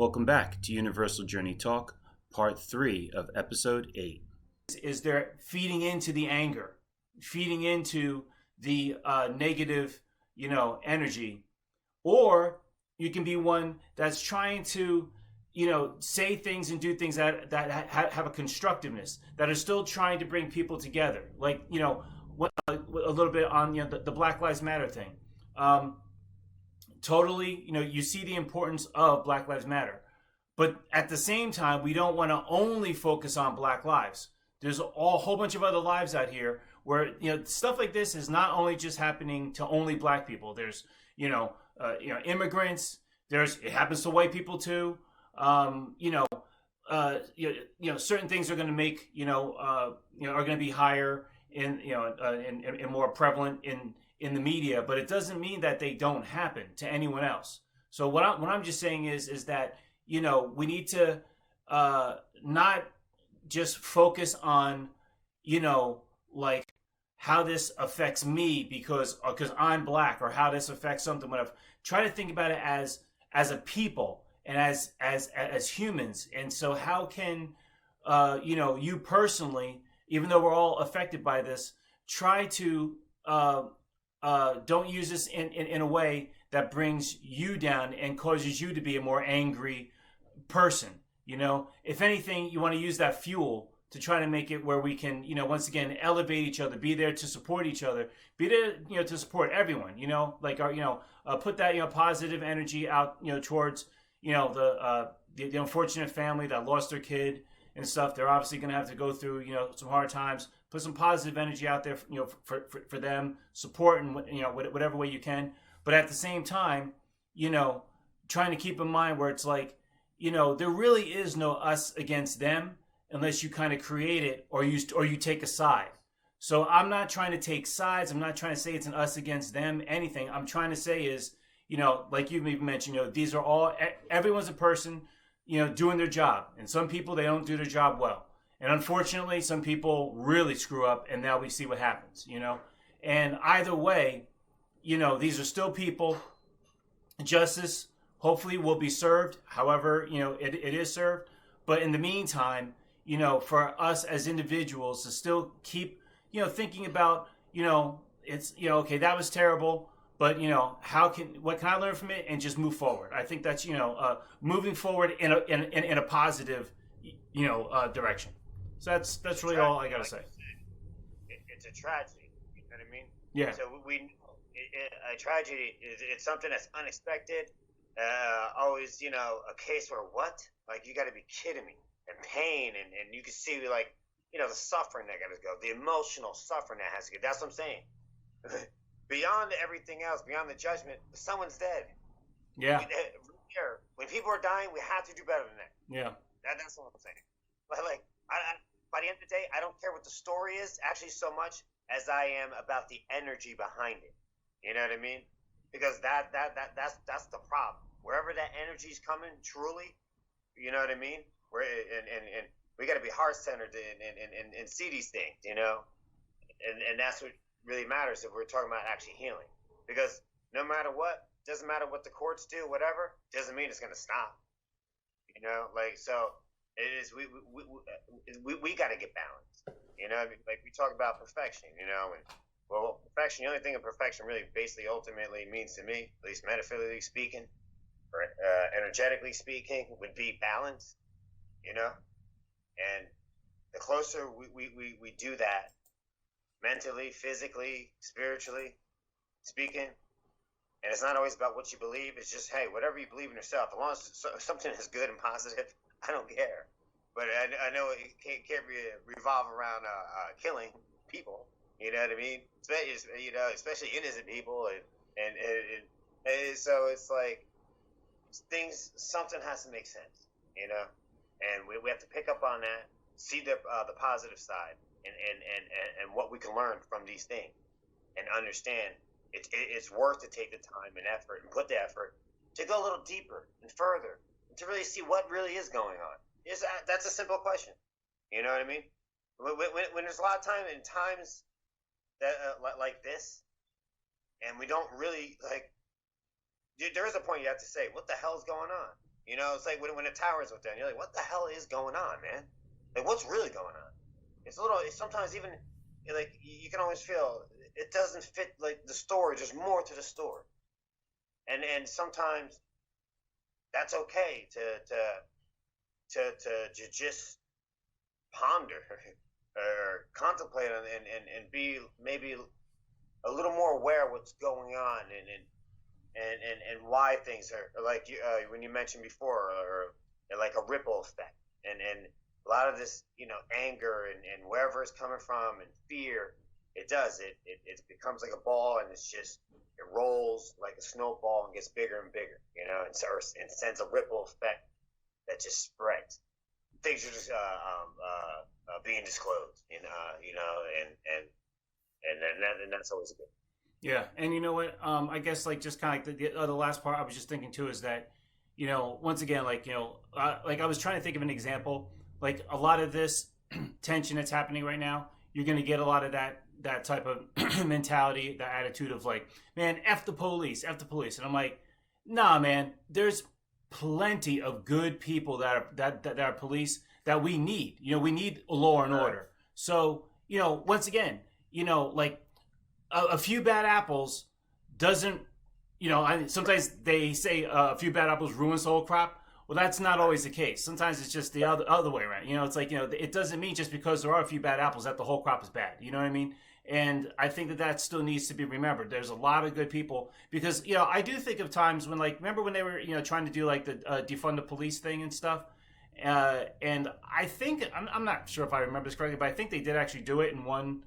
Welcome back to Universal Journey Talk, part 3 of episode 8. Is they're feeding into the anger, feeding into the negative, energy, or you can be one that's trying to, say things and do things that have a constructiveness, that are still trying to bring people together. Like, a little bit on the Black Lives Matter thing. Totally, you see the importance of Black Lives Matter, but at the same time, we don't want to only focus on Black lives. There's a whole bunch of other lives out here where stuff like this is not only just happening to only Black people. There's immigrants. It happens to white people too. Certain things are going to make are going to be higher and more prevalent in the media, but it doesn't mean that they don't happen to anyone else. So what I'm just saying is that we need to not just focus on like how this affects me because I'm Black, or how this affects something, whatever. Try to think about it as a people and as humans. And so how can you personally, even though we're all affected by this, try to don't use this in a way that brings you down and causes you to be a more angry person. If anything, you want to use that fuel to try to make it where we can, once again, elevate each other, be there to support each other, be there, to support everyone, put that, positive energy out, towards, the unfortunate family that lost their kid and stuff. They're obviously going to have to go through, some hard times. Put some positive energy out there, for them, support in, whatever way you can. But at the same time, trying to keep in mind where it's like, there really is no us against them unless you kind of create it or you take a side. So I'm not trying to take sides. I'm not trying to say it's an us against them, anything. I'm trying to say is, like you've even mentioned, these are all, everyone's a person, doing their job. And some people, they don't do their job well. And unfortunately, some people really screw up, and now we see what happens, And either way, these are still people. Justice hopefully will be served, however, it is served. But in the meantime, for us as individuals to still keep, thinking about, it's, okay, that was terrible, but, what can I learn from it, and just move forward. I think that's, moving forward in a positive, direction. So that's really all I gotta say. It's a tragedy. You know what I mean? Yeah. So a tragedy it's something that's unexpected. Always, a case where what? Like, you got to be kidding me. And pain, and you can see like, the suffering that got to go, the emotional suffering that has to go. That's what I'm saying. Beyond everything else, beyond the judgment, someone's dead. Yeah. When people are dying, we have to do better than that. Yeah. That's what I'm saying. Like, by the end of the day, I don't care what the story is, actually, so much as I am about the energy behind it. You know what I mean? Because that's the problem. Wherever that energy's coming, truly, you know what I mean? And we got to be heart centered and see these things, and that's what really matters if we're talking about actually healing. Because no matter what, doesn't matter what the courts do, whatever, doesn't mean it's going to stop. So. It is we got to get balanced, like we talk about perfection, and perfection. The only thing of perfection really, basically, ultimately means to me, at least metaphysically speaking, or energetically speaking, would be balance, and the closer we do that, mentally, physically, spiritually speaking, and it's not always about what you believe. It's just, hey, whatever you believe in yourself, as long as something is good and positive. I don't care, but I know it can't revolve around killing people. You know what I mean? Especially innocent people, and so it's like something has to make sense, and we have to pick up on that, see the positive side, and what we can learn from these things, and understand it's worth to take the time and effort and put the effort to go a little deeper and further. To really see what really is going on. That's a simple question. You know what I mean? When there's a lot of times that like this, and we don't really, like, there is a point you have to say, what the hell's going on? You know, it's like when the towers went down, you're like, what the hell is going on, man? Like, what's really going on? It's a little. It's sometimes even like you can always feel it doesn't fit like the story. There's more to the story, and sometimes that's okay to just ponder or contemplate on and be maybe a little more aware of what's going on and why things are like you when you mentioned before or like a ripple effect and a lot of this anger and wherever it's coming from and fear it becomes like a ball and it rolls like a snowball and gets bigger and bigger and sends a ripple effect that just spreads. Things are just being disclosed and that's always good. Yeah, and you know what? I guess like just kind of like the last part I was just thinking too is that once again like like I was trying to think of an example, like a lot of this tension that's happening right now, you're going to get a lot of that type of mentality, that attitude of like, man, F the police, and I'm like, nah, man, there's plenty of good people that are police that we need. We need law and order. So once again, like a few bad apples doesn't, sometimes they say a few bad apples ruins the whole crop. Well, that's not always the case. Sometimes it's just the other way around. It's like, it doesn't mean just because there are a few bad apples that the whole crop is bad. You know what I mean? And I think that still needs to be remembered. There's a lot of good people because, I do think of times when, like, remember when they were, trying to do like the defund the police thing and stuff. And I think, I'm not sure if I remember this correctly, but I think they did actually do it in one,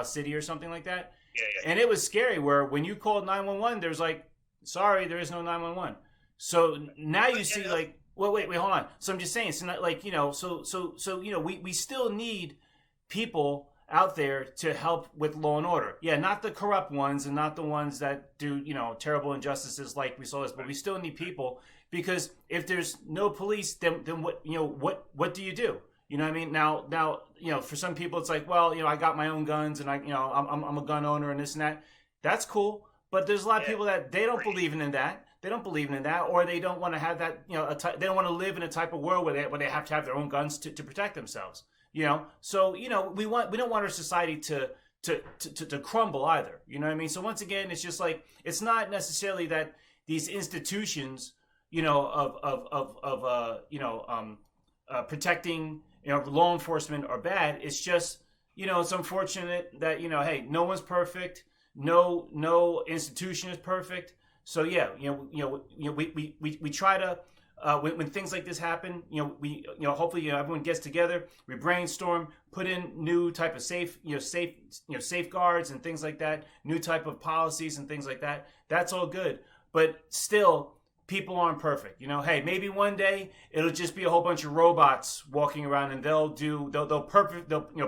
city or something like that. Yeah. And it was scary where when you called 911, there's like, sorry, there is no 911. So now you see like, well, wait, hold on. So I'm just saying, so not like, we still need people out there to help with law and order. Yeah, not the corrupt ones and not the ones that do, terrible injustices like we saw this, but we still need people because if there's no police, then what, what do you do? You know what I mean? Now, for some people it's like, well, I got my own guns and I'm a gun owner and this and that. That's cool. But there's a lot of people that they don't believe in that. They don't believe in that, or they don't want to have that. They don't want to live in a type of world where they have to have their own guns to protect themselves. So we don't want our society to crumble either. You know what I mean? So once again, it's just like it's not necessarily that these institutions, protecting law enforcement are bad. It's just it's unfortunate that hey, no one's perfect. No institution is perfect. So yeah, we try to when things like this happen, we hopefully everyone gets together, we brainstorm, put in new type of safeguards and things like that, new type of policies and things like that. That's all good, but still, people aren't perfect. Hey, maybe one day it'll just be a whole bunch of robots walking around and they'll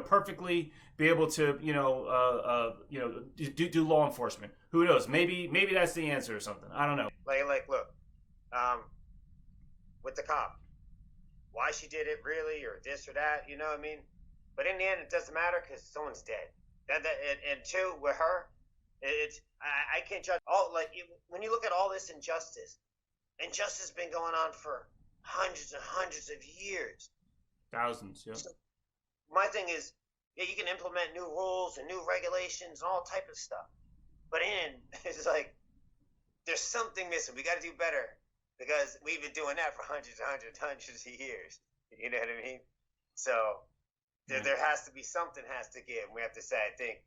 perfectly be able to do law enforcement. Who knows? Maybe that's the answer or something. I don't know. Like look, with the cop, why she did it really or this or that, you know what I mean? But in the end, it doesn't matter because someone's dead. And two, with her, I can't judge all when you look at all this injustice has been going on for hundreds and hundreds of years. Thousands, yeah. So my thing is, yeah, you can implement new rules and new regulations and all type of stuff. But it's like, there's something missing. We got to do better because we've been doing that for hundreds of years. You know what I mean? So there has to be something has to give. We have to say, I think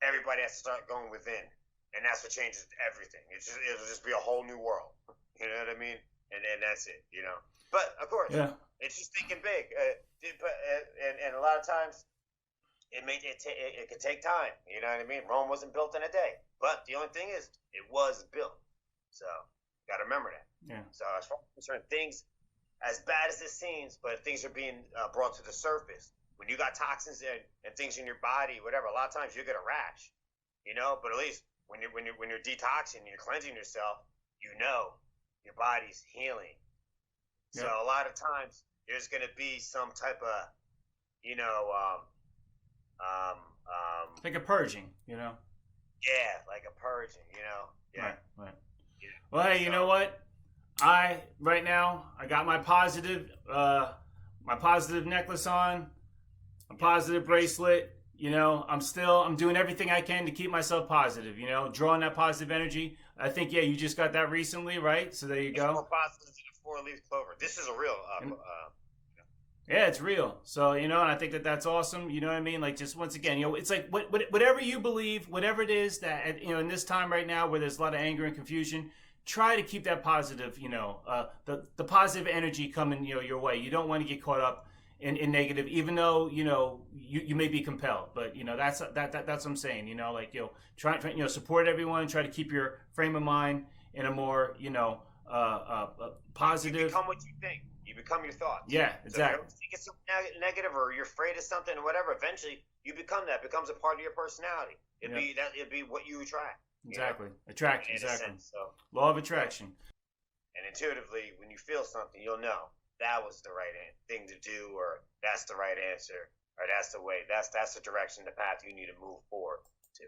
everybody has to start going within. And that's what changes everything. It'll just be a whole new world. You know what I mean? And that's it, But, of course, it's just thinking big. And a lot of times, it could take time. You know what I mean? Rome wasn't built in a day. But the only thing is, it was built. So, got to remember that. Yeah. So, as far as concerned, things, as bad as it seems, but things are being brought to the surface. When you got toxins and things in your body, whatever, a lot of times you get a rash. But at least when you're detoxing and you're cleansing yourself, your body's healing. So a lot of times there's going to be some type of, like a purging, Yeah, like a purging, Yeah. Right. Yeah. Well, hey, you know what? Right now I got my positive necklace on, a positive bracelet. I'm doing everything I can to keep myself positive. Drawing that positive energy. I think you just got that recently, right? So there you go. More positive than a four-leaf clover. This is a real. Yeah, it's real. So, and I think that's awesome. You know what I mean? Like, just once again, it's like whatever you believe, whatever it is that, in this time right now where there's a lot of anger and confusion, try to keep that positive, the positive energy coming, your way. You don't want to get caught up in negative, even though, you may be compelled. But, that's what I'm saying, try, support everyone, try to keep your frame of mind in a more, positive. You become what you think. You become your thoughts. Yeah, exactly. So if you think it's something negative or you're afraid of something or whatever, eventually you become that. It becomes a part of your personality. It'd be what you attract. Exactly. Attraction. Exactly. Sense, so. Law of attraction. And intuitively, when you feel something, you'll know that was the right thing to do, or that's the right answer, or that's the way, that's the direction, the path you need to move forward to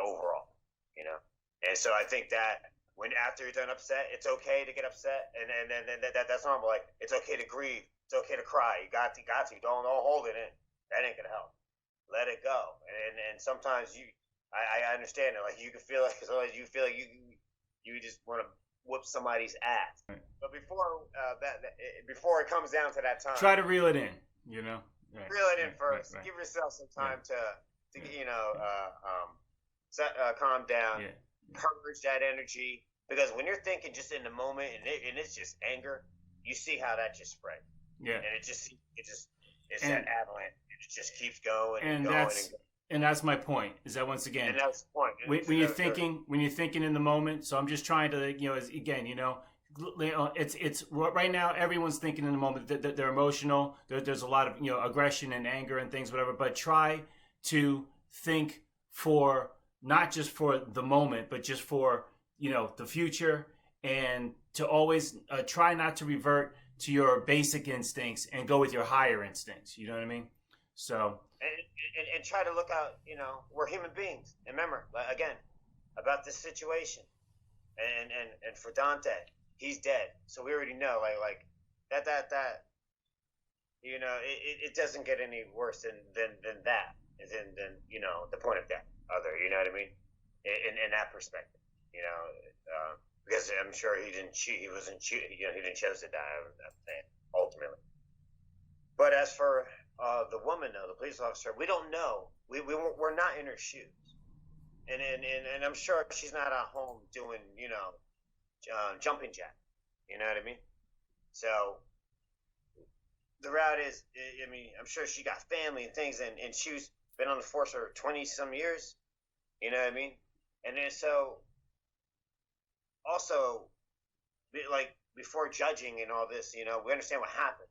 overall, And so I think that when after you're done upset, it's okay to get upset, and that's normal. Like, it's okay to grieve, it's okay to cry. You got to. Don't hold it in. That ain't gonna help. Let it go. And sometimes I understand it. Like, you can feel like sometimes you feel like you just want to whoop somebody's ass. Right. But before it comes down to that time, try to reel it in. Right. Reel it in first. Right. Give yourself some time to calm down. Yeah. Purge that energy, because when you're thinking just in the moment and it's just anger, you see how that just spread. Yeah. And it's that avalanche. It just keeps going and going. And that's my point. Is that once again? And that's the point. When you're thinking in the moment. So I'm just trying to, it's right now. Everyone's thinking in the moment. That they're emotional. There's a lot of aggression and anger and things, whatever. But try to think for not just for the moment, but just for the future, and to always try not to revert to your basic instincts and go with your higher instincts. You know what I mean? So. And try to look out, we're human beings. And remember, again, about this situation. And for Daunte, he's dead. So we already know, like that it doesn't get any worse than that. Than the point of death. You know what I mean? In that perspective, because I'm sure he didn't cheat. He wasn't cheating. He didn't choose to die. I'm saying, ultimately. But as for the woman, though, the police officer, we don't know. We're not in her shoes, and I'm sure she's not at home doing jumping jack. You know what I mean? So the route is, I'm sure she got family and things, and she's been on the force for 20 some years. You know what I mean? And then so also, like, before judging and all this, we understand what happened.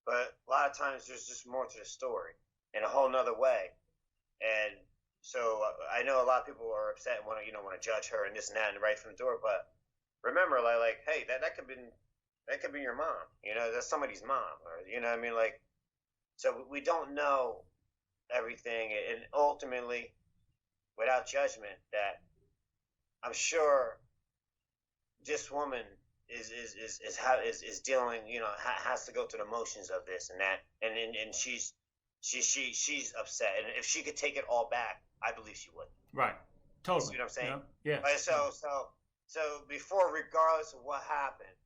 But a lot of times there's just more to the story in a whole nother way. And so I know a lot of people are upset and want to judge her and this and that and right from the door. But remember, like, hey, that could be your mom. That's somebody's mom, or what I mean? Like, so we don't know everything, and ultimately, without judgment, that I'm sure this woman is dealing, has to go through the motions of this and that, and she's upset, and if she could take it all back, I believe she would. Right. Totally. You see what I'm saying? Yeah. So before, regardless of what happened,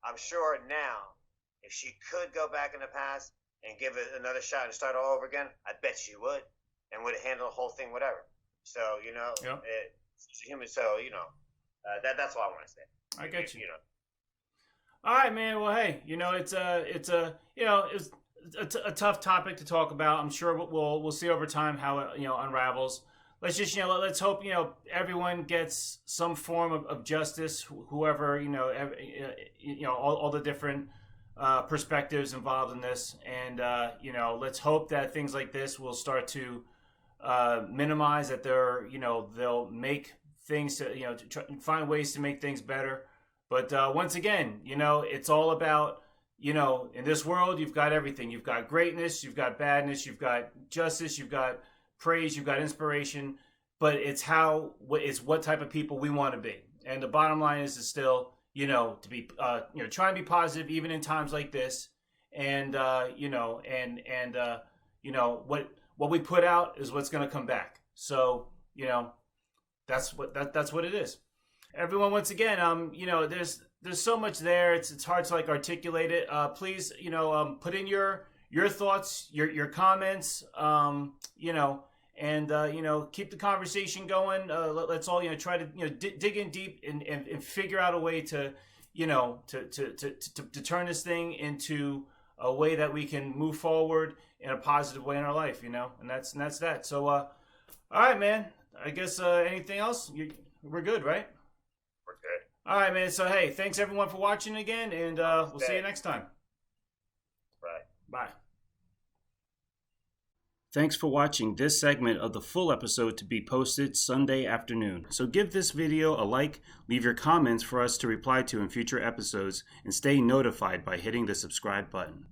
I'm sure now, if she could go back in the past and give it another shot and start all over again, I bet she would, and would handle the whole thing, whatever. So it's human. So that's all I want to say. I get you. All right, man. Well, hey, it's a tough topic to talk about. I'm sure we'll see over time how it unravels. Let's just let's hope everyone gets some form of justice. Whoever all the different perspectives involved in this, and let's hope that things like this will start to minimize, that they'll make things to find ways to make things better. But once again, it's all about, in this world, you've got everything. You've got greatness, you've got badness, you've got justice, you've got praise, you've got inspiration. But it's what type of people we want to be. And the bottom line is still, to be try and be positive even in times like this, and what we put out is what's going to come back. So that's what it is. Everyone, once again, there's so much there. It's hard to like articulate it. Please, put in your thoughts, your comments, and keep the conversation going. Let's all try to dig in deep and figure out a way to to turn this thing into a way that we can move forward in a positive way in our life, and that's that. So, all right, man. I guess anything else? We're good, right? We're good. All right, man. So, hey, thanks everyone for watching again, and we'll see you next time. Right. Bye. Thanks for watching this segment of the full episode to be posted Sunday afternoon. So give this video a like, leave your comments for us to reply to in future episodes, and stay notified by hitting the subscribe button.